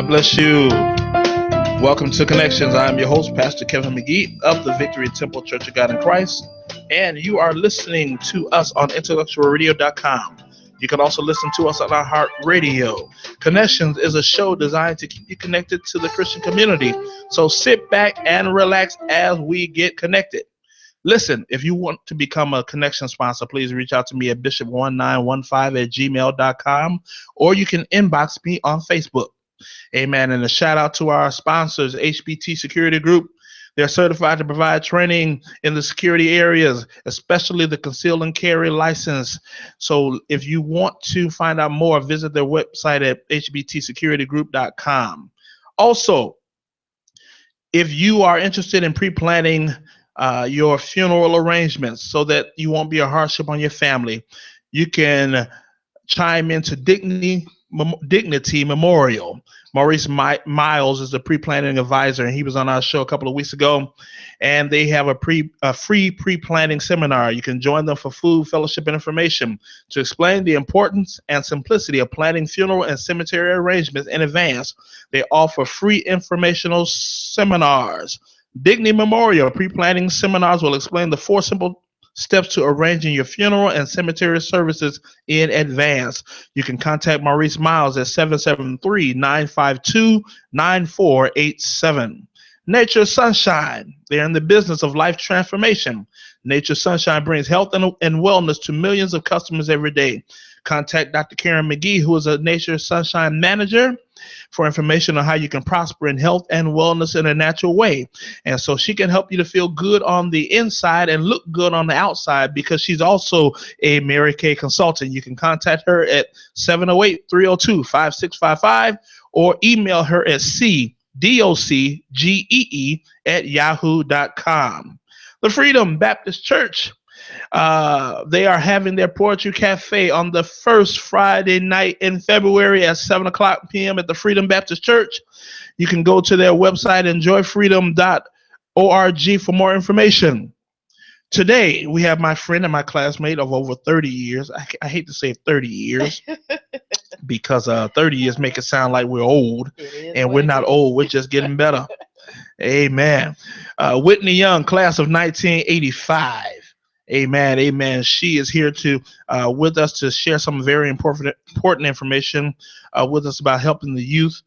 God bless you. Welcome to Connections. I'm your host, Pastor Kevin McGee of the Victory Temple Church of God in Christ, and you are listening to us on IntellectualRadio.com. You can also listen to us on our Heart Radio. Connections is a show designed to keep you connected to the Christian community. So sit back and relax as we get connected. Listen, if you want to become a connection sponsor, please reach out to me at bishop1915@gmail.com, or you can inbox me on Facebook. Amen. And a shout out to our sponsors, HBT Security Group. They're certified to provide training in the security areas, especially the conceal and carry license. So if you want to find out more, visit their website at hbtsecuritygroup.com. Also, if you are interested in pre-planning your funeral arrangements so that you won't be a hardship on your family, you can chime into Dignity Memorial. Maurice Miles is the pre-planning advisor, and he was on our show a couple of weeks ago. And they have a free pre-planning seminar. You can join them for food, fellowship, and information to explain the importance and simplicity of planning funeral and cemetery arrangements in advance. They offer free informational seminars. Dignity Memorial pre-planning seminars will explain the 4 simple steps to arranging your funeral and cemetery services in advance. You can contact Maurice Miles at 773-952-9487. Nature Sunshine. They're in the business of life transformation. Nature Sunshine brings health and wellness to millions of customers every day. Contact Dr. Karen McGee, who is a Nature Sunshine manager, for information on how you can prosper in health and wellness in a natural way. And so she can help you to feel good on the inside and look good on the outside, because she's also a Mary Kay consultant. You can contact her at 708-302-5655 or email her at cdocgee@yahoo.com. The Freedom Baptist Church. They are having their Poetry Cafe on the first Friday night in February at 7:00 p.m. at the Freedom Baptist Church. You can go to their website, enjoyfreedom.org, for more information. Today, we have my friend and my classmate of over 30 years. I hate to say 30 years because 30 years make it sound like we're old, and we're not old. We're just getting better. Amen. Whitney Young, class of 1985. Amen. Amen. She is here to with us to share some very important information with us about helping the youth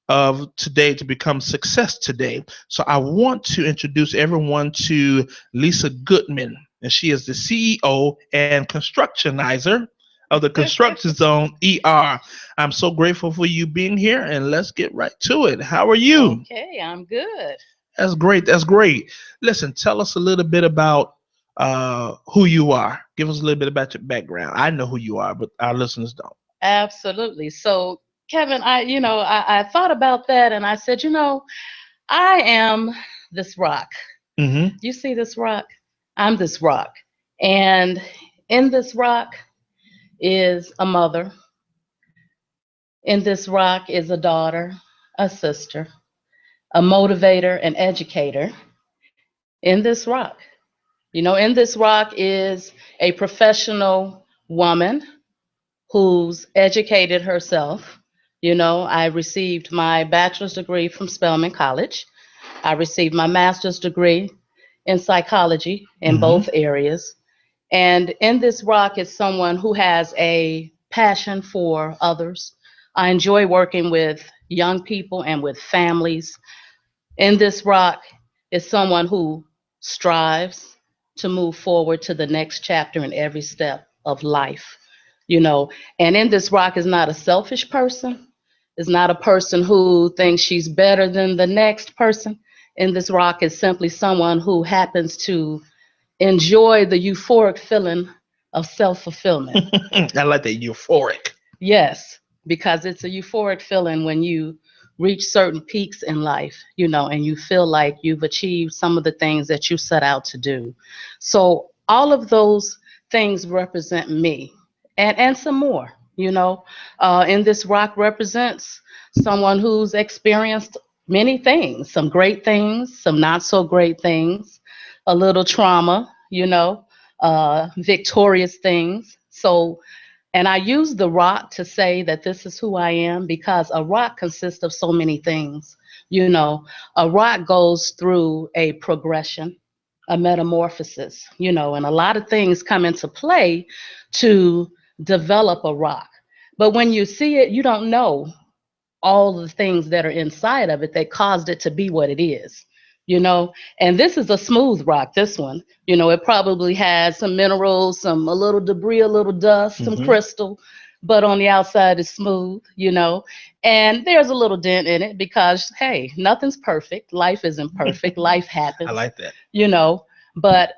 of today to become success today. So I want to introduce everyone to Lisa Goodman, and she is the CEO and constructionizer of the Construction Zone ER. I'm so grateful for you being here, and let's get right to it. How are you? Okay, I'm good. That's great. That's great. Listen, tell us a little bit about who you are. Give us a little bit about your background. I know who you are, but our listeners don't. Absolutely. So, Kevin, I thought about that, and I said, I am this rock. Mm-hmm. You see this rock? I'm this rock. And in this rock is a mother. In this rock is a daughter, a sister, a motivator, an educator. In this rock. In this rock is a professional woman who's educated herself. I received my bachelor's degree from Spelman College. I received my master's degree in psychology in both areas. And in this rock is someone who has a passion for others. I enjoy working with young people and with families. In this rock is someone who strives to move forward to the next chapter in every step of life, and in this rock is not a selfish person. Is not a person who thinks she's better than the next person. In this rock is simply someone who happens to enjoy the euphoric feeling of self-fulfillment. I like that, euphoric. Yes, because it's a euphoric feeling when you reach certain peaks in life, and you feel like you've achieved some of the things that you set out to do. So all of those things represent me and some more, in this rock represents someone who's experienced many things, some great things, some not so great things, a little trauma, victorious things. So And I use the rock to say that this is who I am because a rock consists of so many things. A rock goes through a progression, a metamorphosis, and a lot of things come into play to develop a rock. But when you see it, you don't know all the things that are inside of it that caused it to be what it is, and this is a smooth rock, this one. It probably has some minerals, a little debris, a little dust, some crystal, but on the outside is smooth, and there's a little dent in it because, hey, nothing's perfect. Life isn't perfect. Life happens. I like that. But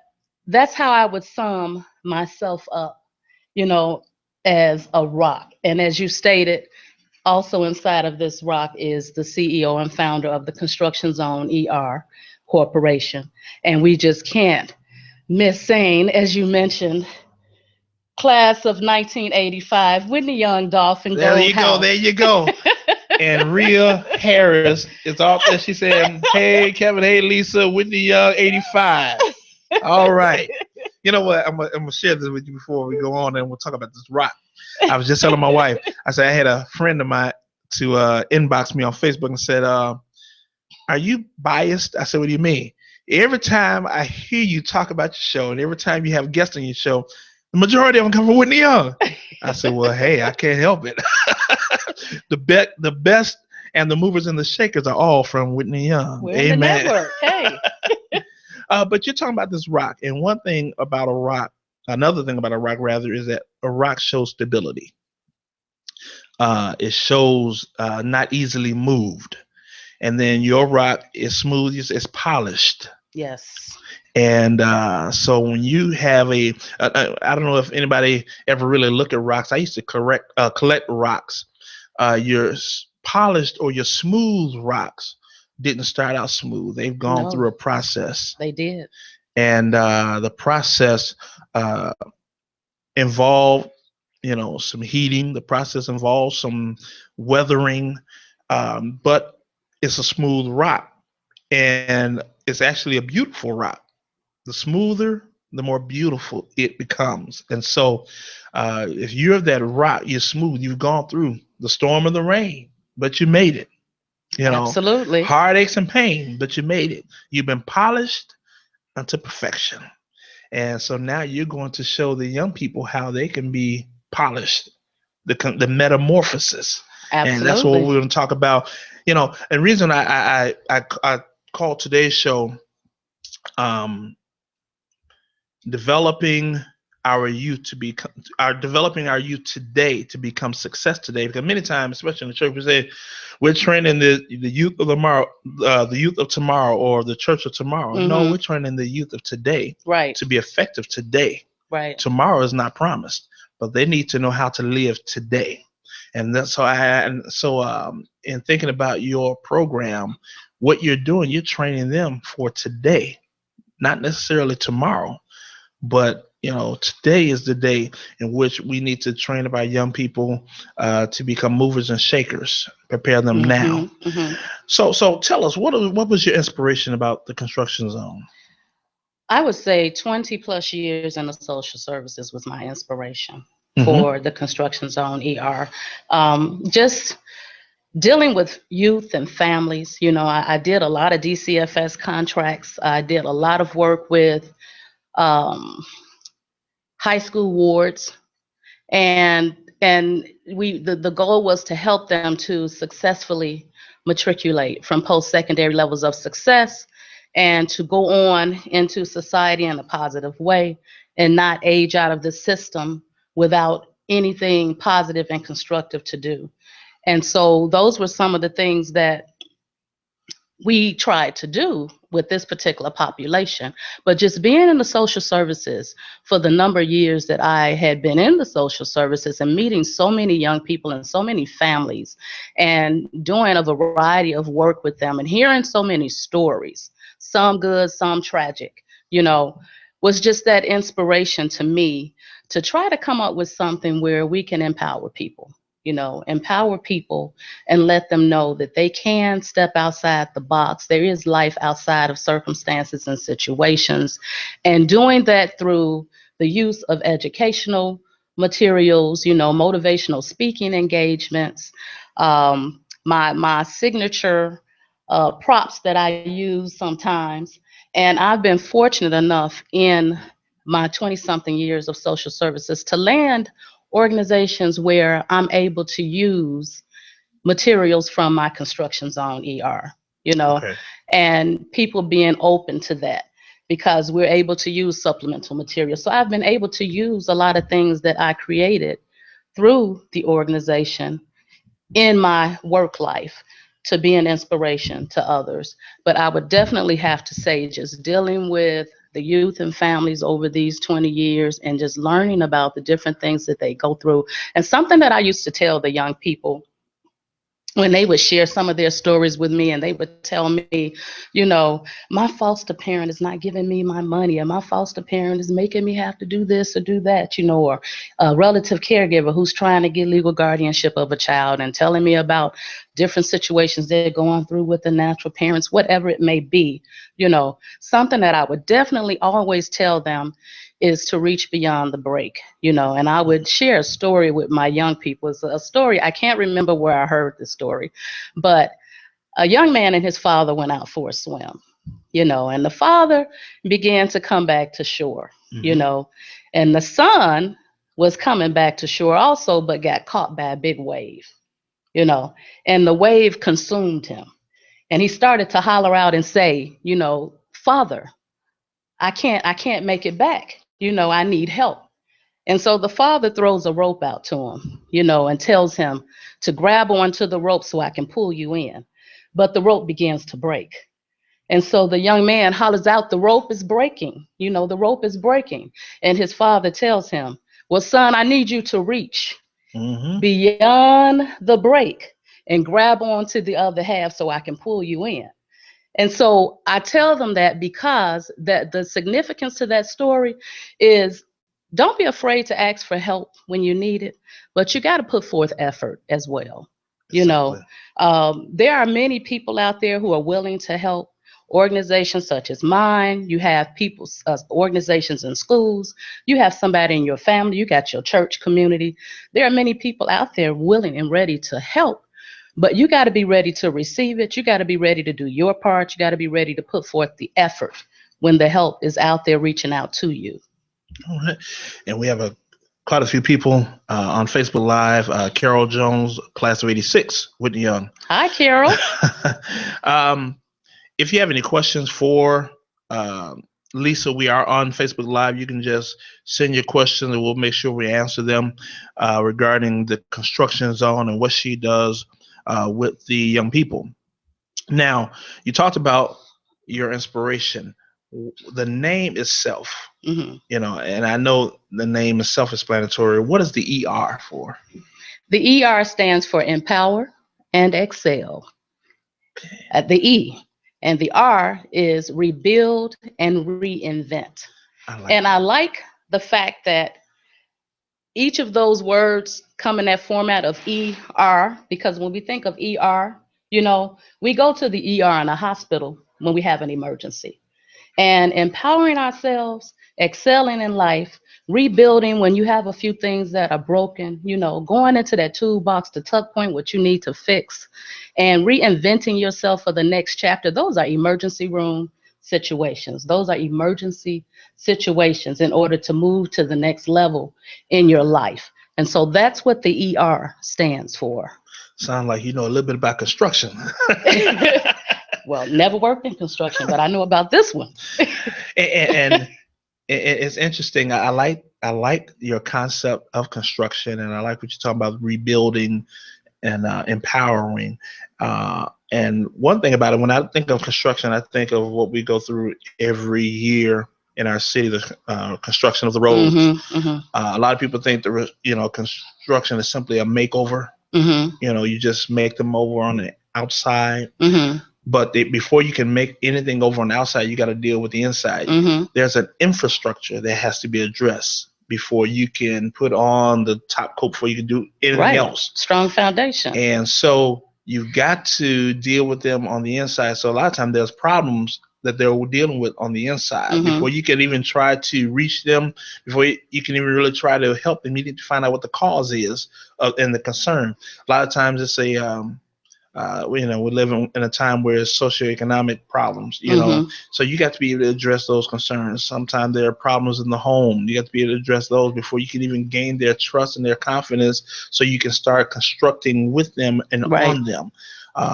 that's how I would sum myself up, you know, as a rock. And as you stated, also inside of this rock is the CEO and founder of the Construction Zone ER Corporation. And we just can't miss saying, as you mentioned, class of 1985, Whitney Young, Dolphin There Gold you House. go, there you go. And Rhea Harris is off there. She said, hey, Kevin, hey, Lisa, Whitney Young, 85. All right. You know what? I'm gonna share this with you before we go on, and we'll talk about this rock. I was just telling my wife, I said I had a friend of mine to inbox me on Facebook and said, are you biased? I said, what do you mean? Every time I hear you talk about your show, and every time you have guests on your show, the majority of them come from Whitney Young. I said, well, hey, I can't help it. The best and the movers and the shakers are all from Whitney Young. We're Amen. in the network. Hey. But you're talking about this rock, and one thing about a rock, another thing about a rock rather, is that a rock shows stability. It shows not easily moved, and then your rock is smooth, it's polished. Yes. And so when you have I don't know if anybody ever really look at rocks. I used to collect rocks. Your polished or your smooth rocks didn't start out smooth. They've gone through a process. They did. And the process involved, some heating. The process involves some weathering, but it's a smooth rock, and it's actually a beautiful rock. The smoother, the more beautiful it becomes. And so, if you're that rock, you're smooth. You've gone through the storm and the rain, but you made it. Absolutely. Heartaches and pain, but you made it. You've been polished unto perfection. And so now you're going to show the young people how they can be polished, the metamorphosis. Absolutely. And that's what we're going to talk about. And the reason I called today's show developing our youth developing our youth today to become success today. Because many times, especially in the church, we say we're training the youth of tomorrow, or the church of tomorrow. Mm-hmm. No, we're training the youth of today, right, to be effective today. Right. Tomorrow is not promised, but they need to know how to live today. And that's in thinking about your program, what you're doing, you're training them for today, not necessarily tomorrow. But today is the day in which we need to train our young people to become movers and shakers. Prepare them now. Mm-hmm. So tell us, what was your inspiration about the construction zone? I would say 20 plus years in the social services was my inspiration for the construction zone ER. Just dealing with youth and families. I did a lot of DCFS contracts. I did a lot of work with high school wards, and the goal was to help them to successfully matriculate from post-secondary levels of success and to go on into society in a positive way and not age out of the system without anything positive and constructive to do. And so those were some of the things that we tried to do with this particular population. But just being in the social services for the number of years that I had been in the social services and meeting so many young people and so many families and doing a variety of work with them and hearing so many stories, some good, some tragic, was just that inspiration to me to try to come up with something where we can empower people. Empower people and let them know that they can step outside the box. There is life outside of circumstances and situations. And doing that through the use of educational materials, motivational speaking engagements, my signature props that I use sometimes. And I've been fortunate enough in my 20-something years of social services to land organizations where I'm able to use materials from my construction zone ER, Okay. and people being open to that because we're able to use supplemental materials. So I've been able to use a lot of things that I created through the organization in my work life to be an inspiration to others. But I would definitely have to say, just dealing with the youth and families over these 20 years and just learning about the different things that they go through. And something that I used to tell the young people when they would share some of their stories with me, and they would tell me, my foster parent is not giving me my money, or my foster parent is making me have to do this or do that, or a relative caregiver who's trying to get legal guardianship of a child and telling me about different situations they're going through with the natural parents, whatever it may be. Something that I would definitely always tell them is to reach beyond the break, and I would share a story with my young people. It's a story, I can't remember where I heard the story, but a young man and his father went out for a swim, and the father began to come back to shore, and the son was coming back to shore also, but got caught by a big wave, and the wave consumed him. And he started to holler out and say, Father, I can't make it back. I need help. And so the father throws a rope out to him, and tells him to grab onto the rope so I can pull you in. But the rope begins to break. And so the young man hollers out, the rope is breaking. The rope is breaking. And his father tells him, well, son, I need you to reach beyond the break and grab onto the other half so I can pull you in. And so I tell them that because that the significance to that story is, don't be afraid to ask for help when you need it, but you got to put forth effort as well. Exactly. There are many people out there who are willing to help. Organizations such as mine, you have people, organizations in schools, you have somebody in your family, you got your church community. There are many people out there willing and ready to help. But you got to be ready to receive it. You got to be ready to do your part. You got to be ready to put forth the effort when the help is out there reaching out to you. All right. And we have quite a few people on Facebook Live. Carol Jones, class of 86, Whitney Young. Hi, Carol. If you have any questions for Lisa, we are on Facebook Live. You can just send your questions and we'll make sure we answer them regarding the construction zone and what she does with the young people. Now, you talked about your inspiration. The name itself, and I know the name is self-explanatory. What is the ER for? The ER stands for empower and excel. The E. And the R is rebuild and reinvent. I like the fact that each of those words come in that format of ER, because when we think of ER, we go to the ER in a hospital when we have an emergency. And empowering ourselves, excelling in life, rebuilding when you have a few things that are broken, going into that toolbox to tuck point what you need to fix, and reinventing yourself for the next chapter. Those are emergency room situations. Those are emergency situations in order to move to the next level in your life. And so that's what the ER stands for. Sound like you know a little bit about construction. Well, never worked in construction, but I know about this one. and it's interesting. I like your concept of construction, and I like what you're talking about, rebuilding and empowering. And one thing about it, when I think of construction, I think of what we go through every year in our city, the construction of the roads. A lot of people think construction is simply a makeover. You just make them over on the outside. But before you can make anything over on the outside, you got to deal with the inside. There's an infrastructure that has to be addressed before you can put on the top coat, before you can do anything else. Strong foundation. And so you've got to deal with them on the inside. So a lot of times there's problems that they're dealing with on the inside. Mm-hmm. Before you can even try to reach them, before you can even really try to help them, you need to find out what the cause is and the concern. A lot of times it's we live in a time where it's socioeconomic problems, Mm-hmm. so you got to be able to address those concerns. Sometimes there are problems in the home. You got to be able to address those before you can even gain their trust and their confidence, so you can start constructing with them and Right. on them.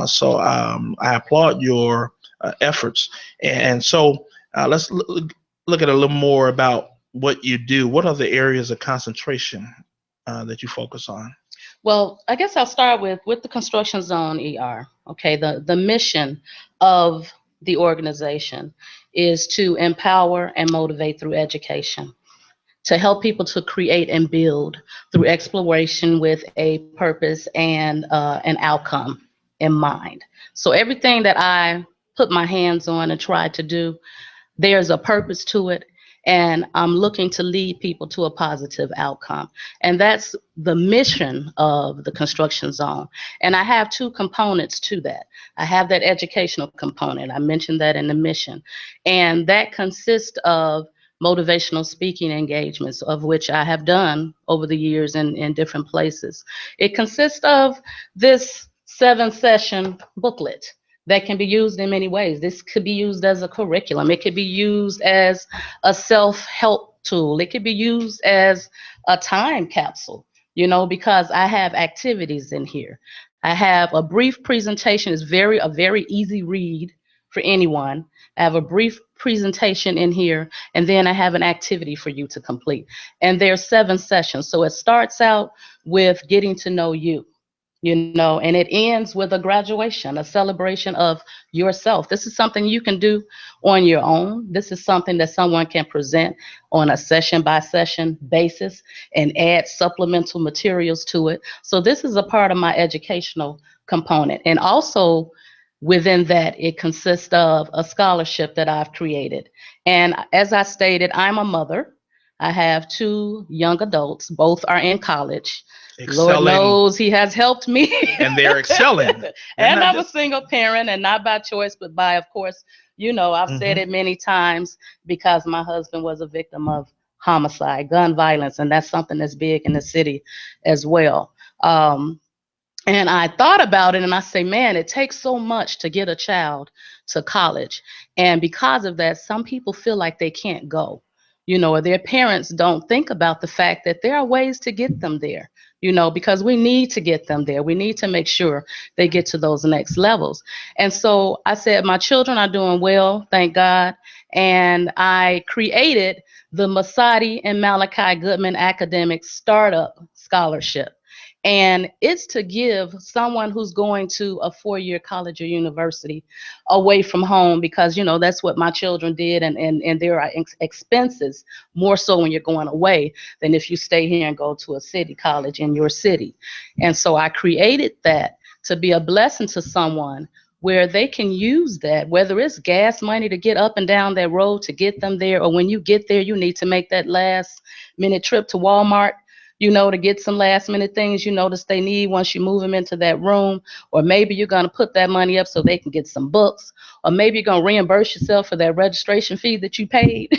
So I applaud your efforts. And so let's look at a little more about what you do. What are the areas of concentration that you focus on? Well, I guess I'll start with the construction zone ER. Okay, the mission of the organization is to empower and motivate through education, to help people to create and build through exploration with a purpose and an outcome in mind. So everything that I put my hands on and try to do, there's a purpose to it, and I'm looking to lead people to a positive outcome. And that's the mission of the construction zone. And I have two components to that. I have that educational component. I mentioned that in the mission. And that consists of motivational speaking engagements, of which I have done over the years in different places. It consists of this 7-session booklet that can be used in many ways. This could be used as a curriculum. It could be used as a self-help tool. It could be used as a time capsule, because I have activities in here. I have a brief presentation. It's a very easy read for anyone. I have a brief presentation in here, and then I have an activity for you to complete. And there's 7 sessions. So it starts out with getting to know you. And it ends with a graduation, a celebration of yourself. This is something you can do on your own. This is something that someone can present on a session by session basis and add supplemental materials to it. So this is a part of my educational component. And also within that, it consists of a scholarship that I've created. And as I stated, I'm a mother. I have 2 young adults. Both are in college. Lord Excelling, knows he has helped me. and they're excelling. And I'm a single parent, and not by choice, but by, of course, I've said it many times, because my husband was a victim of homicide, gun violence, and that's something that's big in the city as well. And I thought about it, and I say, man, it takes so much to get a child to college. And because of that, some people feel like they can't go, or their parents don't think about the fact that there are ways to get them there, because we need to get them there. We need to make sure they get to those next levels. And so I said, my children are doing well, thank God. And I created the Masadi and Malachi Goodman Academic Startup Scholarship. And it's to give someone who's going to a 4-year college or university away from home, because, that's what my children did. And there are expenses more so when you're going away than if you stay here and go to a city college in your city. And so I created that to be a blessing to someone, where they can use that, whether it's gas money to get up and down that road to get them there, or when you get there, you need to make that last minute trip to Walmart, to get some last minute things you notice they need once you move them into that room. Or maybe you're going to put that money up so they can get some books, or maybe you're going to reimburse yourself for that registration fee that you paid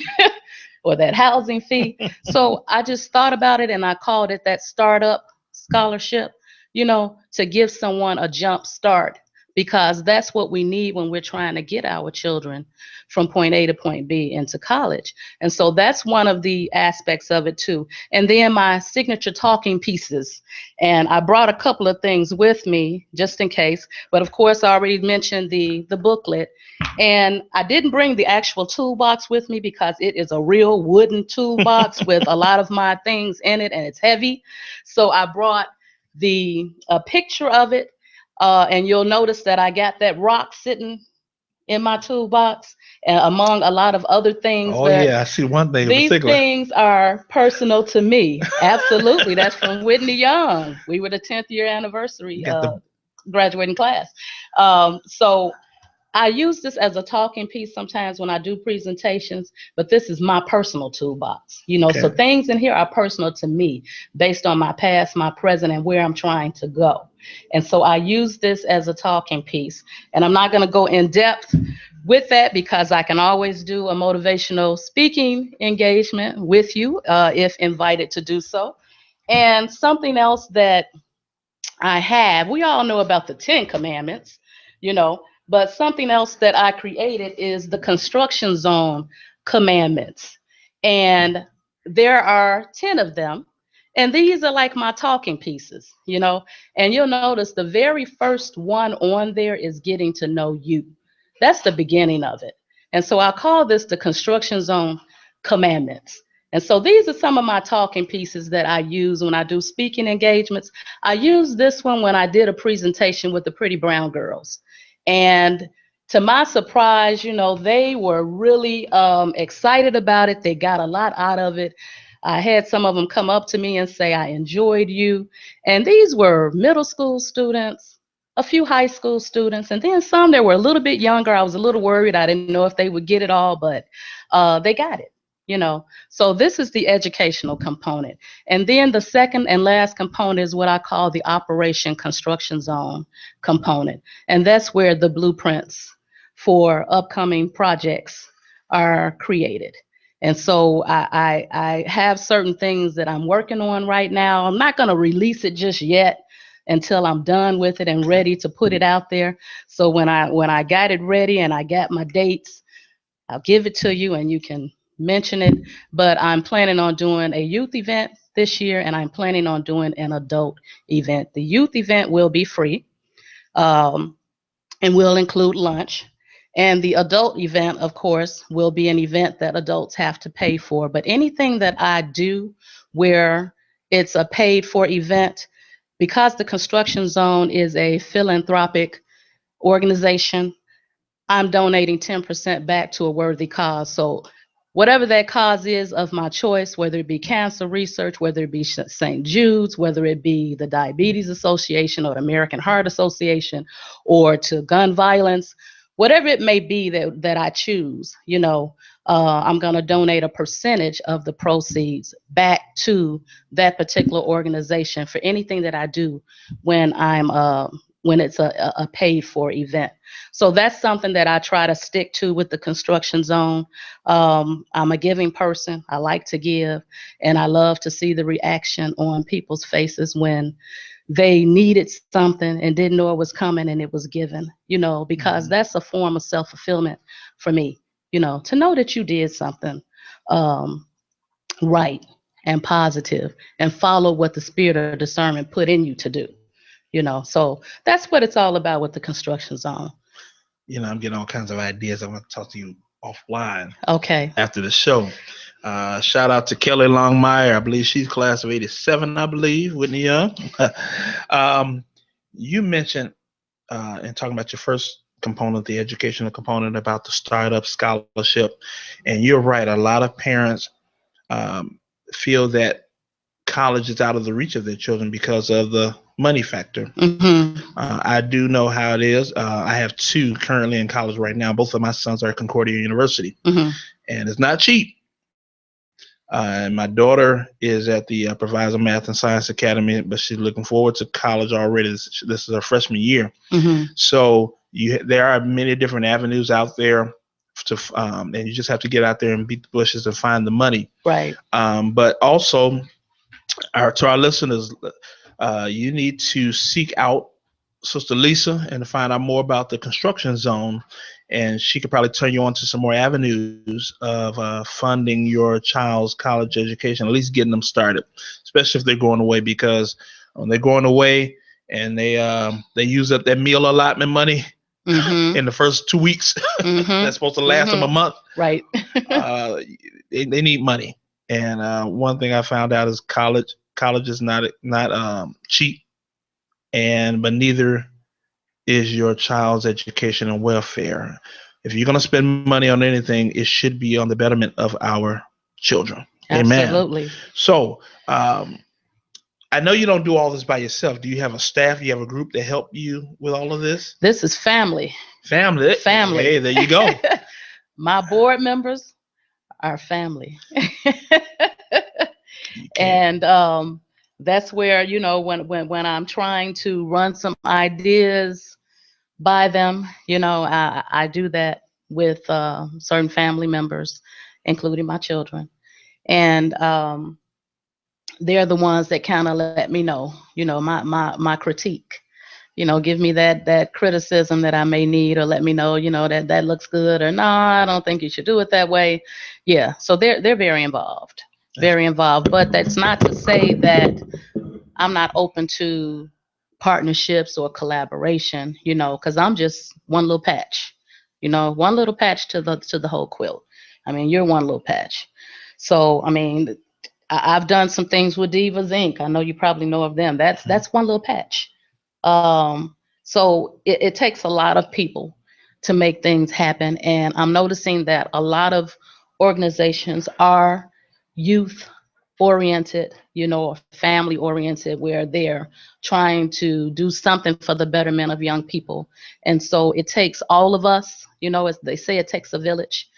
or that housing fee. So I just thought about it, and I called it that startup scholarship, to give someone a jump start, because that's what we need when we're trying to get our children from point A to point B into college. And so that's one of the aspects of it too. And then my signature talking pieces. And I brought a couple of things with me just in case, but of course I already mentioned the booklet. And I didn't bring the actual toolbox with me, because it is a real wooden toolbox with a lot of my things in it, and it's heavy. So I brought a picture of it. And you'll notice that I got that rock sitting in my toolbox, among a lot of other things. Oh, yeah, I see one thing in these particular. things are personal to me. Absolutely. That's from Whitney Young. We were the 10th year anniversary graduating class. So I use this as a talking piece sometimes when I do presentations, but this is my personal toolbox, So things in here are personal to me based on my past, my present, and where I'm trying to go. And so I use this as a talking piece. And I'm not going to go in depth with that, because I can always do a motivational speaking engagement with you if invited to do so. And something else that we all know about the 10 Commandments, but something else that I created is the construction zone commandments. And there are 10 of them. And these are like my talking pieces, and you'll notice the very first one on there is getting to know you. That's the beginning of it. And so I call this the construction zone commandments. And so these are some of my talking pieces that I use when I do speaking engagements. I used this one when I did a presentation with the Pretty Brown Girls. And to my surprise, they were really excited about it. They got a lot out of it. I had some of them come up to me and say, I enjoyed you. And these were middle school students, a few high school students, and then some that were a little bit younger. I was a little worried. I didn't know if they would get it all, but they got it. So this is the educational component. And then the second and last component is what I call the operation construction zone component. And that's where the blueprints for upcoming projects are created. And so I have certain things that I'm working on right now. I'm not going to release it just yet until I'm done with it and ready to put it out there. So when I got it ready and I got my dates, I'll give it to you and you can mention it. But I'm planning on doing a youth event this year, and I'm planning on doing an adult event. The youth event will be free and will include lunch. And the adult event, of course, will be an event that adults have to pay for. But anything that I do where it's a paid for event, because the construction zone is a philanthropic organization, I'm donating 10% back to a worthy cause. So whatever that cause is of my choice, whether it be cancer research, whether it be St. Jude's, whether it be the Diabetes Association or the American Heart Association, or to gun violence, whatever it may be that I choose, I'm going to donate a percentage of the proceeds back to that particular organization for anything that I do when it's a paid for event. So that's something that I try to stick to with the construction zone. I'm a giving person. I like to give, and I love to see the reaction on people's faces when they needed something and didn't know it was coming and it was given, because that's a form of self-fulfillment for me, to know that you did something right and positive and follow what the spirit of discernment put in you to do. So that's what it's all about with the construction zone. I'm getting all kinds of ideas. I'm going to talk to you offline. Okay. After the show. Shout out to Kelly Longmire. I believe she's class of 87, I believe, Whitney Young. You mentioned in talking about your first component, the educational component, about the startup scholarship. And you're right. A lot of parents feel that college is out of the reach of their children because of the money factor. Mm-hmm. I do know how it is. I have two currently in college right now. Both of my sons are at Concordia University, and it's not cheap. And my daughter is at the Proviso Math and Science Academy, but she's looking forward to college already. This is her freshman year. So there are many different avenues out there and you just have to get out there and beat the bushes and find the money. Right. But also, to our listeners, you need to seek out Sister Lisa and to find out more about the construction zone, and she could probably turn you on to some more avenues of funding your child's college education, at least getting them started, especially if they're going away, because when they're going away and they use up their meal allotment money in the first 2 weeks, that's supposed to last them a month. Right. They need money. And one thing I found out is college is not cheap, but neither is your child's education and welfare. If you're going to spend money on anything, it should be on the betterment of our children. Absolutely. Amen. So I know you don't do all this by yourself. Do you have a staff? Do you have a group that help you with all of this? This is family. Family. Hey, there you go. My board members are family. And that's where, when I'm trying to run some ideas by them, I do that with certain family members, including my children. And they're the ones that kind of let me know, my critique, give me that criticism that I may need, or let me know, that looks good, or no, I don't think you should do it that way. Yeah, so they're very involved, very involved. But that's not to say that I'm not open to partnerships or collaboration, because I'm just one little patch, one little patch to the whole quilt. I mean, you're one little patch. So, I mean, I've done some things with Divas Inc. I know you probably know of them. That's one little patch. So it takes a lot of people to make things happen, and I'm noticing that a lot of organizations are youth oriented, or family oriented, where they're trying to do something for the betterment of young people. And so it takes all of us, as they say, it takes a village,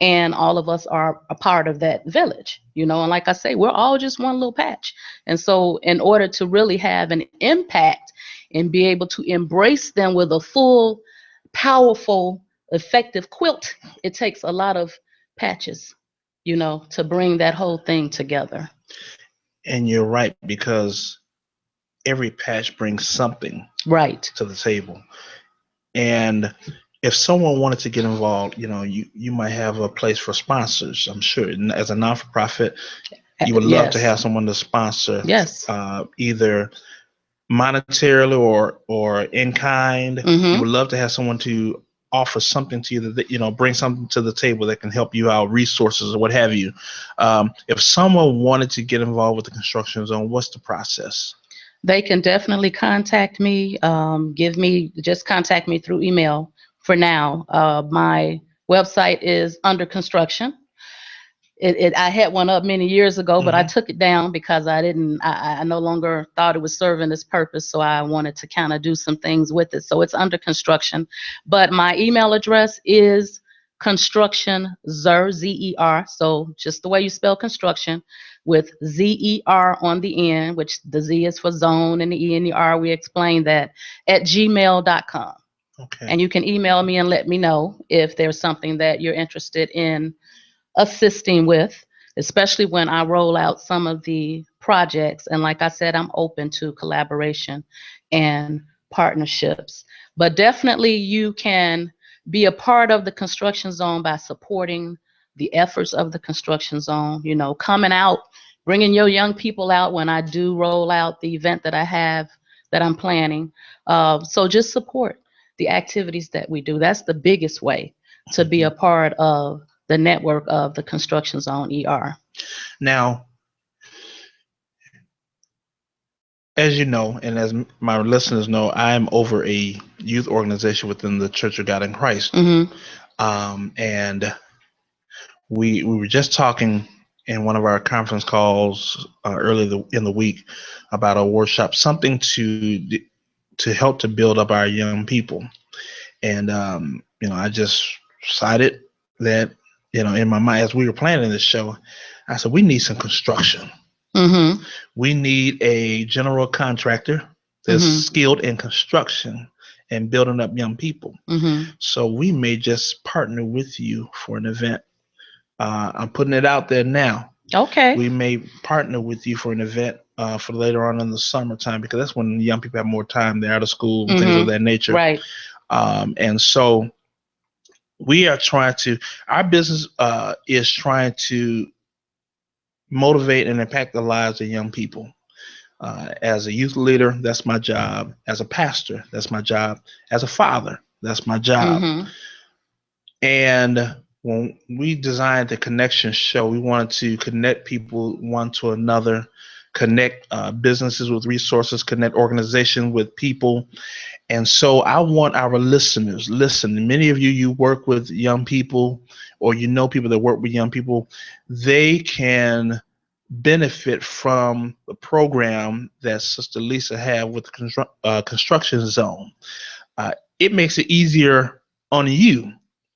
and all of us are a part of that village, and like I say, we're all just one little patch. And so in order to really have an impact and be able to embrace them with a full, powerful, effective quilt, it takes a lot of patches, to bring that whole thing together. And you're right, because every patch brings something Right. to the table. And if someone wanted to get involved, you might have a place for sponsors. I'm sure as a non-for-profit, you would love to Yes. have someone to sponsor, Yes. either monetarily or in kind. You would Mm-hmm. love to have someone to offer something to you that bring something to the table that can help you out, resources or what have you. If someone wanted to get involved with the construction zone, what's the process? They can definitely contact me. Just contact me through email for now. My website is under construction. I had one up many years ago, but I Hmm. took it down because I no longer thought it was serving its purpose. So I wanted to kind of do some things with it. So it's under construction. But my email address is construction Zer, so just the way you spell construction, with ZER on the end, which the Z is for zone and the E and the R, we explained that, at gmail.com. Okay. And you can email me and let me know if there's something that you're interested in assisting with, especially when I roll out some of the projects. And like I said, I'm open to collaboration and partnerships. But definitely you can be a part of the construction zone by supporting the efforts of the construction zone, coming out, bringing your young people out when I do roll out the event that I have that I'm planning. So just support the activities that we do. That's the biggest way to be a part of the network of the construction zone ER. Now, as you know, and as my listeners know, I am over a youth organization within the Church of God in Christ. Mm-hmm. And we were just talking in one of our conference calls earlier in the week about a workshop, something to help to build up our young people. And I just decided that in my mind, as we were planning this show, I said we need some construction. Mm-hmm. We need a general contractor that's Mm-hmm. skilled in construction and building up young people. Mm-hmm. So we may just partner with you for an event. I'm putting it out there now. Okay. We may partner with you for an event for later on in the summertime, because that's when young people have more time. They're out of school and things of Mm-hmm. that nature. Right. And so we are trying to, our business is trying to motivate and impact the lives of young people. As a youth leader, that's my job. As a pastor, that's my job. As a father, that's my job. Mm-hmm. And when we designed the Connection Show, we wanted to connect people one to another, connect businesses with resources, connect organizations with people. And so I want our listeners, listen, many of you work with young people, or people that work with young people, they can benefit from the program that Sister Lisa had with the construction zone. It makes it easier on you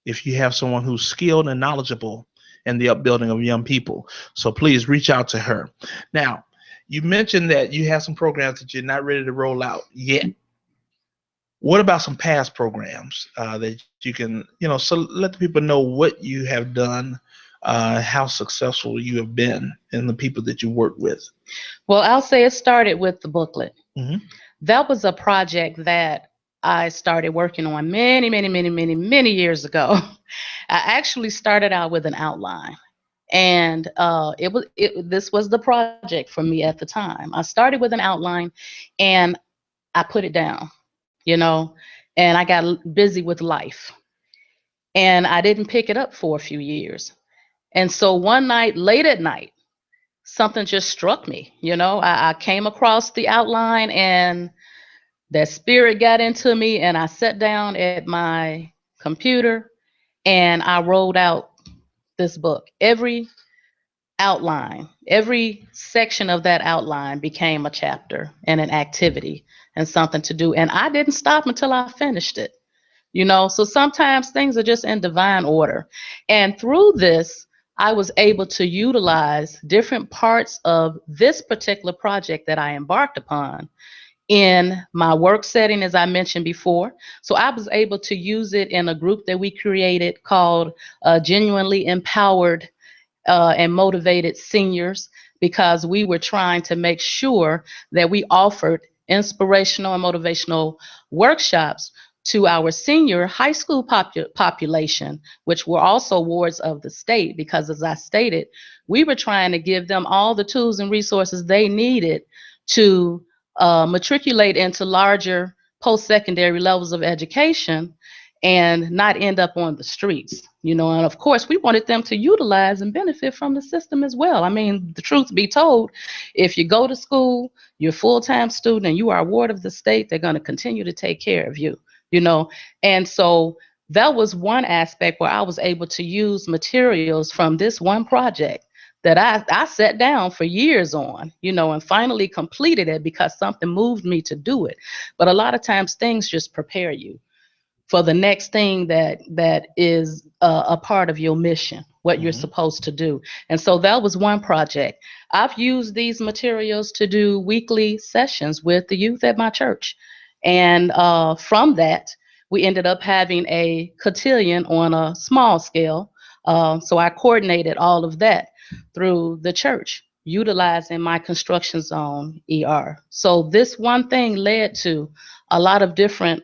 if you have someone who's skilled and knowledgeable in the upbuilding of young people. So please reach out to her. Now, you mentioned that you have some programs that you're not ready to roll out yet. What about some past programs that you can, so let the people know what you have done, how successful you have been, and the people that you work with? Well, I'll say it started with the booklet. Hmm. That was a project that I started working on many, many, many, many, many years ago. I actually started out with an outline, and this was the project for me at the time. I started with an outline, and I put it down, you know, and I got busy with life, and I didn't pick it up for a few years. And so one night, late at night, something just struck me. I came across the outline, and that spirit got into me, and I sat down at my computer and I wrote out this book. Every outline, every section of that outline became a chapter and an activity and something to do. And I didn't stop until I finished it. So sometimes things are just in divine order. And through this, I was able to utilize different parts of this particular project that I embarked upon in my work setting, as I mentioned before. So I was able to use it in a group that we created called Genuinely Empowered and Motivated Seniors, because we were trying to make sure that we offered inspirational and motivational workshops to our senior high school population, which were also wards of the state, because as I stated, we were trying to give them all the tools and resources they needed to matriculate into larger post-secondary levels of education and not end up on the streets, and of course we wanted them to utilize and benefit from the system as well. I mean, the truth be told, if you go to school, you're a full-time student and you are a ward of the state, they're going to continue to take care of you, and so that was one aspect where I was able to use materials from this one project that I sat down for years on, and finally completed it because something moved me to do it. But a lot of times things just prepare you for the next thing that is a part of your mission, what you're supposed to do. And so that was one project. I've used these materials to do weekly sessions with the youth at my church. And from that, we ended up having a cotillion on a small scale. So I coordinated all of that through the church, utilizing my construction zone ER. So this one thing led to a lot of different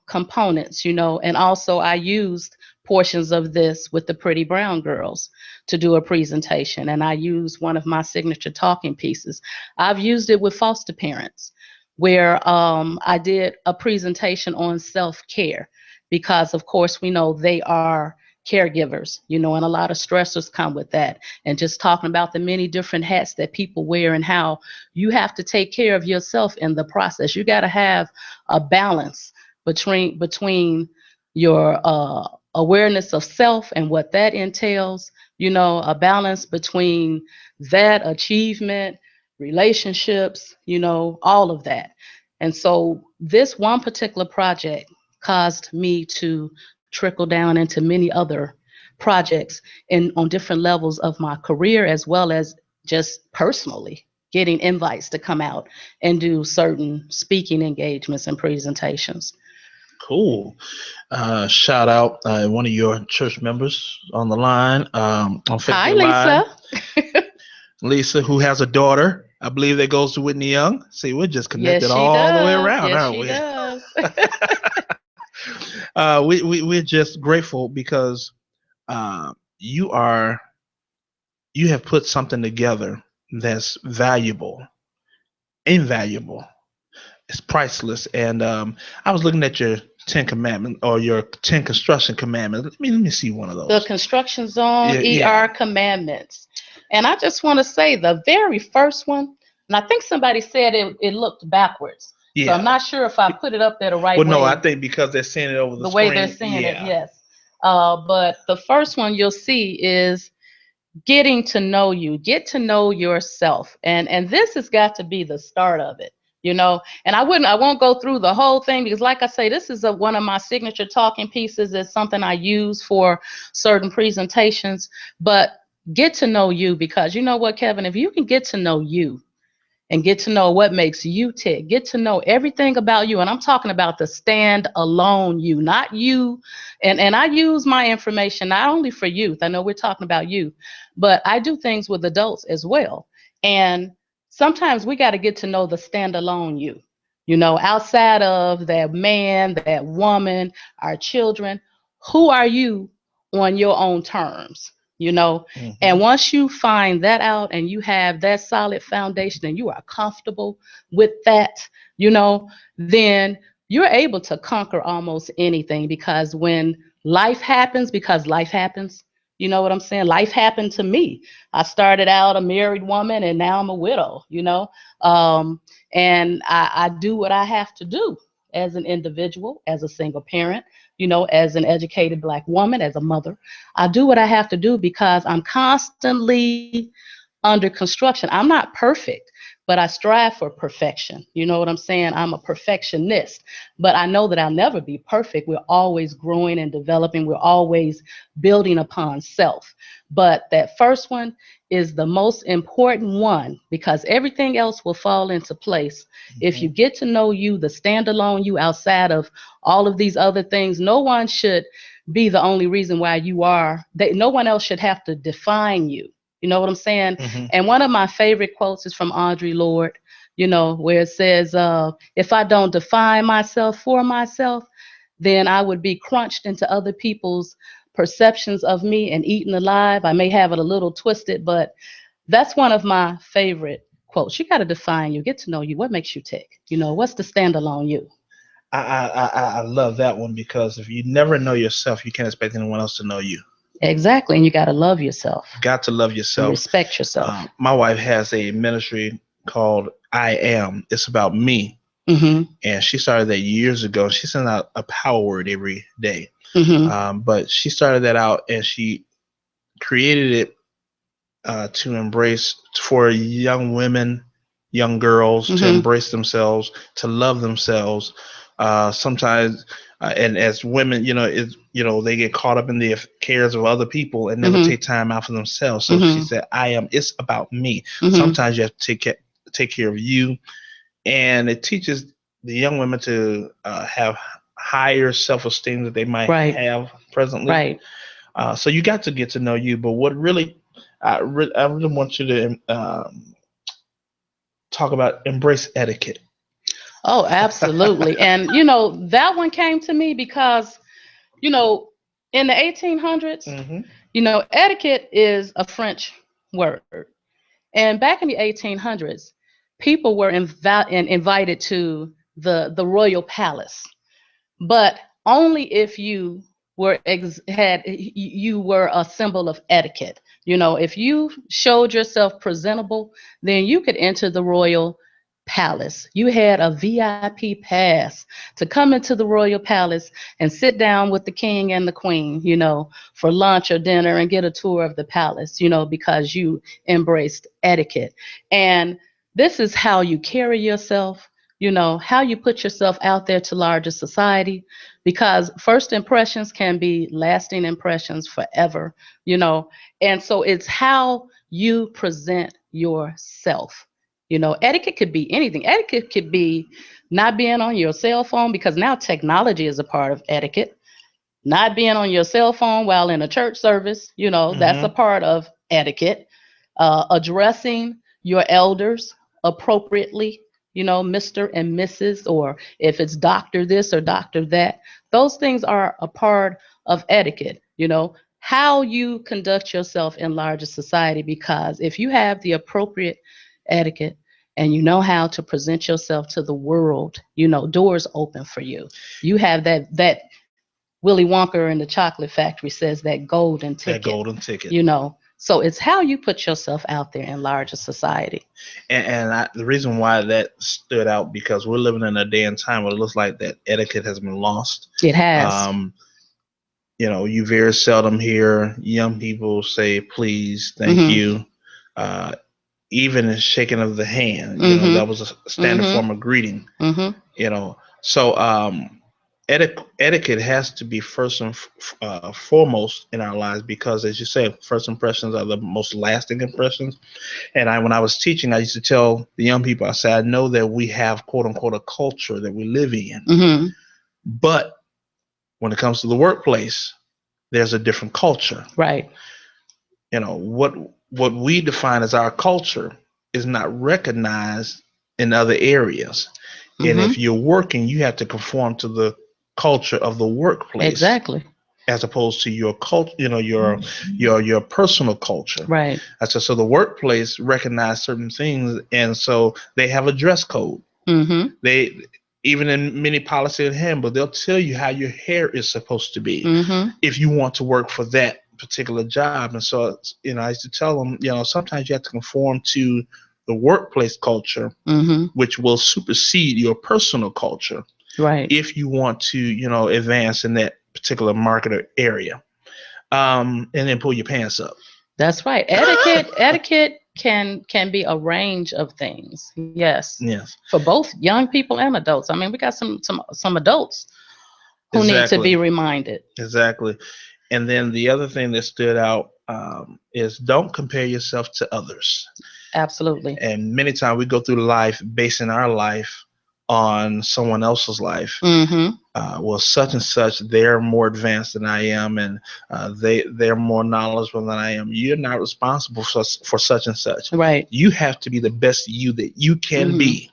components, and also I used portions of this with the Pretty Brown Girls to do a presentation, and I used one of my signature talking pieces. I've used it with foster parents, where I did a presentation on self-care, because of course we know they are caregivers, and a lot of stressors come with that, and just talking about the many different hats that people wear and how you have to take care of yourself in the process. You got to have a balance between your awareness of self and what that entails, a balance between that achievement, relationships, all of that. And so this one particular project caused me to trickle down into many other projects on different levels of my career, as well as just personally getting invites to come out and do certain speaking engagements and presentations. Cool. Shout out one of your church members on the line, on Facebook Hi, Live. Lisa. Lisa, who has a daughter, I believe, that goes to Whitney Young. See, we're just connected Yes, she all the way does. around, Yes, aren't she we? does. We're just grateful because uh, you are you have put something together that's valuable, invaluable. It's priceless. And I was looking at your 10 commandments, or your 10 construction commandments. Let me see one of The those. construction zone Yeah. ER commandments. And I just want to say the very first one, and I think somebody said it looked backwards. So I'm Yeah. not sure if I put it up there the right Well, no, I way, think because they're seeing it over the the way they're screen. seeing it, Yeah. yes. But the first one you'll see is getting to know you, get to know yourself. And this has got to be the start of it, and I won't go through the whole thing, because like I say, this is one of my signature talking pieces. It's something I use for certain presentations. But get to know you, because you know what, Kevin, if you can get to know you and get to know what makes you tick. Get to know everything about you. And I'm talking about the stand alone you, not you. And I use my information not only for youth. I know we're talking about youth, but I do things with adults as well. And sometimes we got to get to know the standalone you, outside of that man, that woman, our children. Who are you on your own terms? And once you find that out and you have that solid foundation and you are comfortable with that, then you're able to conquer almost anything, because when life happens, you know what I'm saying? Life happened to me. I started out a married woman and now I'm a widow, and I do what I have to do as an individual, as a single parent, as an educated Black woman, as a mother. I do what I have to do because I'm constantly under construction. I'm not perfect, but I strive for perfection. You know what I'm saying? I'm a perfectionist, but I know that I'll never be perfect. We're always growing and developing. We're always building upon self. But that first one is the most important one, because everything else will fall into place. If you get to know you, the standalone you, outside of all of these other things. No one should be the only reason why you are. No one else should have to define you. You know what I'm saying? And one of my favorite quotes is from Audre Lorde, where it says, if I don't define myself for myself, then I would be crunched into other people's perceptions of me and eaten alive. I may have it a little twisted, but that's one of my favorite quotes. You got to define you, get to know you. What makes you tick? What's the standalone you? I love that one, because if you never know yourself, you can't expect anyone else to know you. Exactly. And you got to love yourself. Got to love yourself. And respect yourself. My wife has a ministry called I Am. It's about me. And she started that years ago. She sent out a power word every day. But she started that out and she created it to embrace, for young women, young girls to embrace themselves, to love themselves. Sometimes, and as women, they get caught up in the cares of other people and never take time out for themselves. So she said, it's about me. Sometimes you have to take care of you. And it teaches the young women to have higher self-esteem that they might have presently. So you got to get to know you. But what really, I really want you to talk about embrace etiquette. Oh, absolutely. And, that one came to me because, in the 1800s, etiquette is a French word. And back in the 1800s, people were invited to the royal palace, but only if you were you were a symbol of etiquette. If you showed yourself presentable, then you could enter the royal palace. You had a VIP pass to come into the royal palace and sit down with the king and the queen, for lunch or dinner, and get a tour of the palace, because you embraced etiquette. And this is how you carry yourself, how you put yourself out there to larger society, because first impressions can be lasting impressions forever, and so it's how you present yourself. Etiquette could be anything. Etiquette could be not being on your cell phone, because now technology is a part of etiquette. Not being on your cell phone while in a church service, that's a part of etiquette. Addressing your elders appropriately, Mr. and Mrs., or if it's doctor this or doctor that. Those things are a part of etiquette, how you conduct yourself in larger society, because if you have the appropriate etiquette and you know how to present yourself to the world, doors open for you. You have that Willy Wonka in the Chocolate Factory says that golden ticket. That golden ticket. So it's how you put yourself out there in larger society. And the reason why that stood out, because we're living in a day and time where it looks like that etiquette has been lost. It has. You very seldom hear young people say please, thank you. Even a shaking of the hand, that was a standard form of greeting. So etiquette has to be first and foremost in our lives, because, as you say, first impressions are the most lasting impressions. And when I was teaching, I used to tell the young people, I said, I know that we have, quote unquote, a culture that we live in, Mm-hmm. but when it comes to the workplace, there's a different culture. Right. What we define as our culture is not recognized in other areas. And Mm-hmm. if you're working, you have to conform to the culture of the workplace. Exactly. As opposed to your culture, your personal culture. Right. So the workplace recognize certain things, and so they have a dress code. Mm-hmm. They even in many policy and handbook, they'll tell you how your hair is supposed to be Mm-hmm. if you want to work for that particular job. And so, I used to tell them, sometimes you have to conform to the workplace culture, Mm-hmm. which will supersede your personal culture Right. if you want to, advance in that particular market or area. And then pull your pants up. That's right. Etiquette can be a range of things. Yes. Yes. For both young people and adults. I mean, we got some adults who need to be Exactly. reminded. Exactly. And then the other thing that stood out is don't compare yourself to others. Absolutely. And many times we go through life basing our life on someone else's life. Mm-hmm. Well, such and such, they're more advanced than I am, and they're more knowledgeable than I am. You're not responsible for such and such. Right. You have to be the best you that you can Mm-hmm. be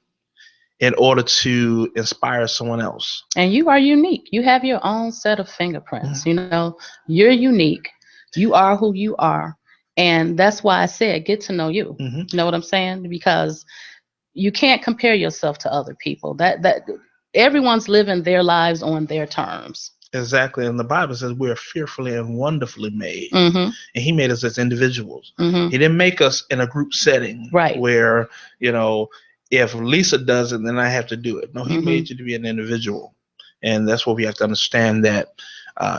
in order to inspire someone else. And you are unique. You have your own set of fingerprints. Mm-hmm. You're unique. You are who you are. And that's why I said get to know you. Mm-hmm. You know what I'm saying? Because you can't compare yourself to other people. That everyone's living their lives on their terms. Exactly. And the Bible says we're fearfully and wonderfully made. Mm-hmm. And he made us as individuals. Mm-hmm. He didn't make us in a group setting, right, where, if Lisa does it, then I have to do it. No, he mm-hmm. made you to be an individual. And that's what we have to understand, that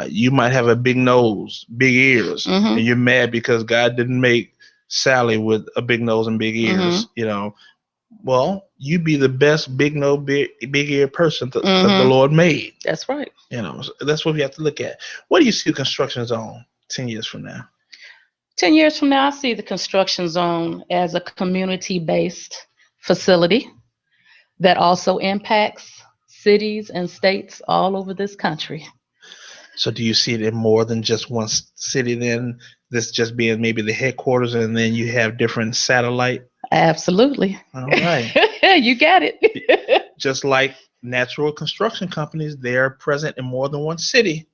you might have a big nose, big ears, mm-hmm. and you're mad because God didn't make Sally with a big nose and big ears, mm-hmm. Well, you be the best big nose, big ear person that the mm-hmm. Lord made. That's right. So that's what we have to look at. What do you see the construction zone 10 years from now? 10 years from now, I see the construction zone as a community-based facility that also impacts cities and states all over this country. So do you see it in more than just one city then? This just being maybe the headquarters, and then you have different satellite? Absolutely. All right. You got it. Just like natural construction companies, they're present in more than one city.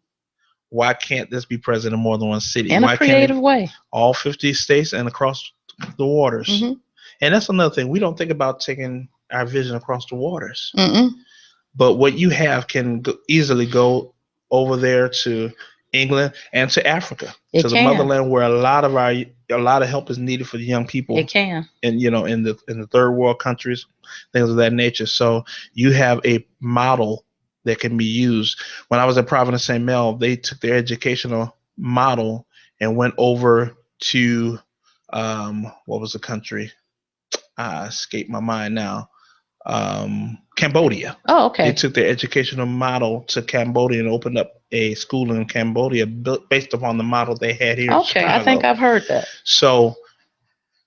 Why can't this be present in more than one city? In a creative way. All 50 states and across the waters. Mm-hmm. And that's another thing. We don't think about taking our vision across the waters. Mm-mm. But what you have can easily go over there to England and to Africa, to the motherland, where a lot of help is needed for the young people. It can. And in the third world countries, things of that nature. So you have a model that can be used. When I was at Providence St. Mel, they took their educational model and went over to what was the country? I escaped my mind now. Cambodia. Oh, okay. They took their educational model to Cambodia and opened up a school in Cambodia based upon the model they had here in Chicago. I think I've heard that. So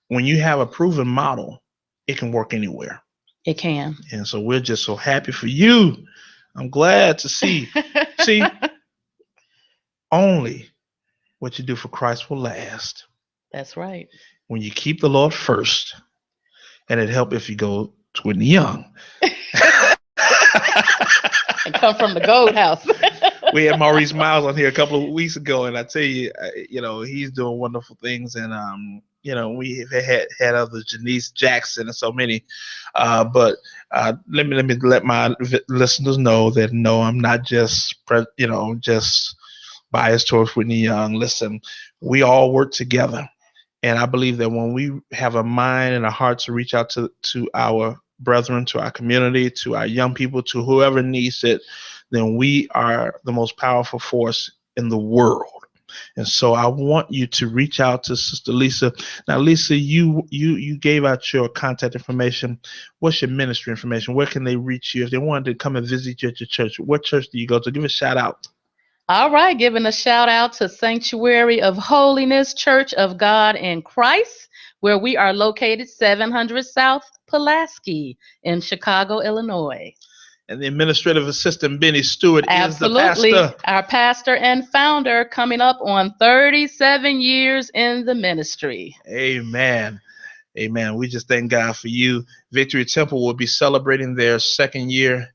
when you have a proven model, it can work anywhere. It can. And so we're just so happy for you. I'm glad to see. See, only what you do for Christ will last. That's right. When you keep the Lord first, and it helps if you go to Whitney Young. And come from the Gold House. We had Maurice Miles on here a couple of weeks ago, and I tell you, he's doing wonderful things. And we had others, Janice Jackson, and so many. But let me let my listeners know that no, I'm not just just biased towards Whitney Young. Listen, we all work together, and I believe that when we have a mind and a heart to reach out to our brethren, to our community, to our young people, to whoever needs it, then we are the most powerful force in the world. And so I want you to reach out to Sister Lisa. Now, Lisa, you gave out your contact information. What's your ministry information? Where can they reach you if they wanted to come and visit you at your church? What church do you go to? Give a shout out. All right, giving a shout out to Sanctuary of Holiness Church of God in Christ, where we are located 700 South Pulaski in Chicago, Illinois. And the administrative assistant, Benny Stewart, Absolutely. is the pastor. Our pastor and founder, coming up on 37 years in the ministry. Amen. Amen. We just thank God for you. Victory Temple will be celebrating their second year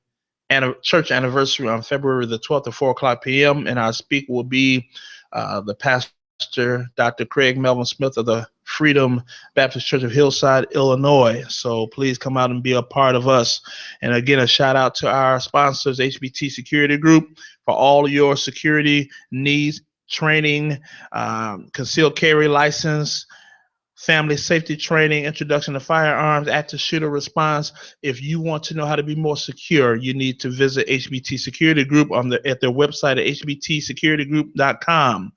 church anniversary on February the 12th at 4 o'clock p.m. And our speaker will be the pastor, Dr. Craig Melvin Smith of the Freedom Baptist Church of Hillside, Illinois. So please come out and be a part of us. And again, a shout out to our sponsors, HBT Security Group, for all your security needs, training, concealed carry license, family safety training, introduction to firearms, active shooter response. If you want to know how to be more secure, you need to visit HBT Security Group at their website at hbtsecuritygroup.com.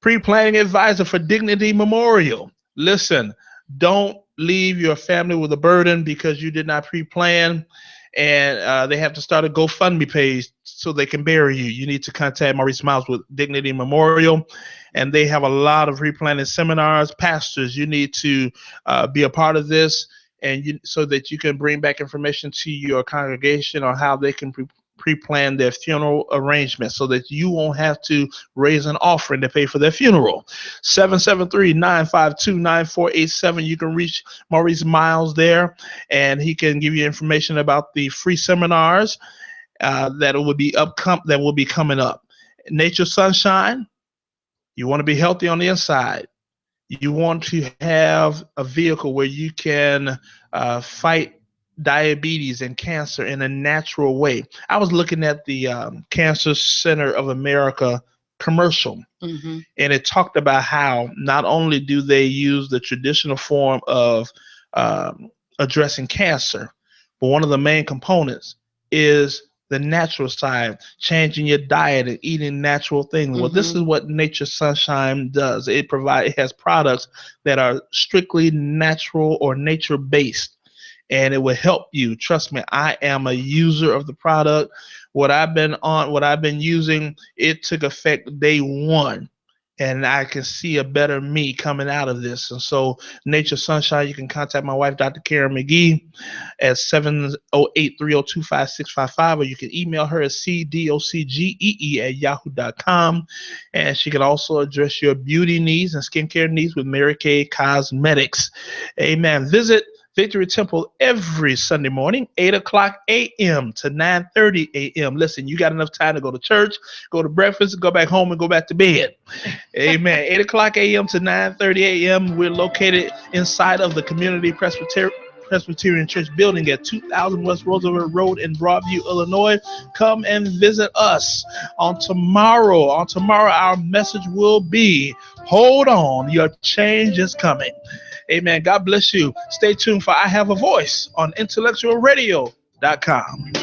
Pre-planning advisor for Dignity Memorial. Listen, don't leave your family with a burden because you did not pre-plan, and they have to start a GoFundMe page so they can bury you. You need to contact Maurice Miles with Dignity Memorial, and they have a lot of pre-planning seminars. Pastors, you need to be a part of this, and so that you can bring back information to your congregation on how they can pre-plan their funeral arrangements so that you won't have to raise an offering to pay for their funeral. 773-952-9487. You can reach Maurice Miles there, and he can give you information about the free seminars that will be coming up. Nature Sunshine. You want to be healthy on the inside. You want to have a vehicle where you can fight diabetes and cancer in a natural way. I was looking at the Cancer Center of America commercial, and it talked about how not only do they use the traditional form of addressing cancer, but one of the main components is the natural side, changing your diet and eating natural things. Well, this is what Nature Sunshine does. It has products that are strictly natural or nature-based, and it will help you. Trust me, I am a user of the product. What I've been using, it took effect day one, and I can see a better me coming out of this. And so Nature Sunshine, you can contact my wife, Dr. Karen McGee, at 708-302-5655, or you can email her at cdocgee@yahoo.com. And she can also address your beauty needs and skincare needs with Mary Kay Cosmetics. Amen. Visit Victory Temple every Sunday morning, 8 o'clock a.m. to 9:30 a.m. Listen, you got enough time to go to church, go to breakfast, go back home, and go back to bed. Amen. 8 o'clock a.m. to 9:30 a.m. We're located inside of the Community Presbyterian Church building at 2000 West Roosevelt Road in Broadview, Illinois. Come and visit us on tomorrow. On tomorrow, our message will be, hold on, your change is coming. Amen. God bless you. Stay tuned for I Have a Voice on IntellectualRadio.com.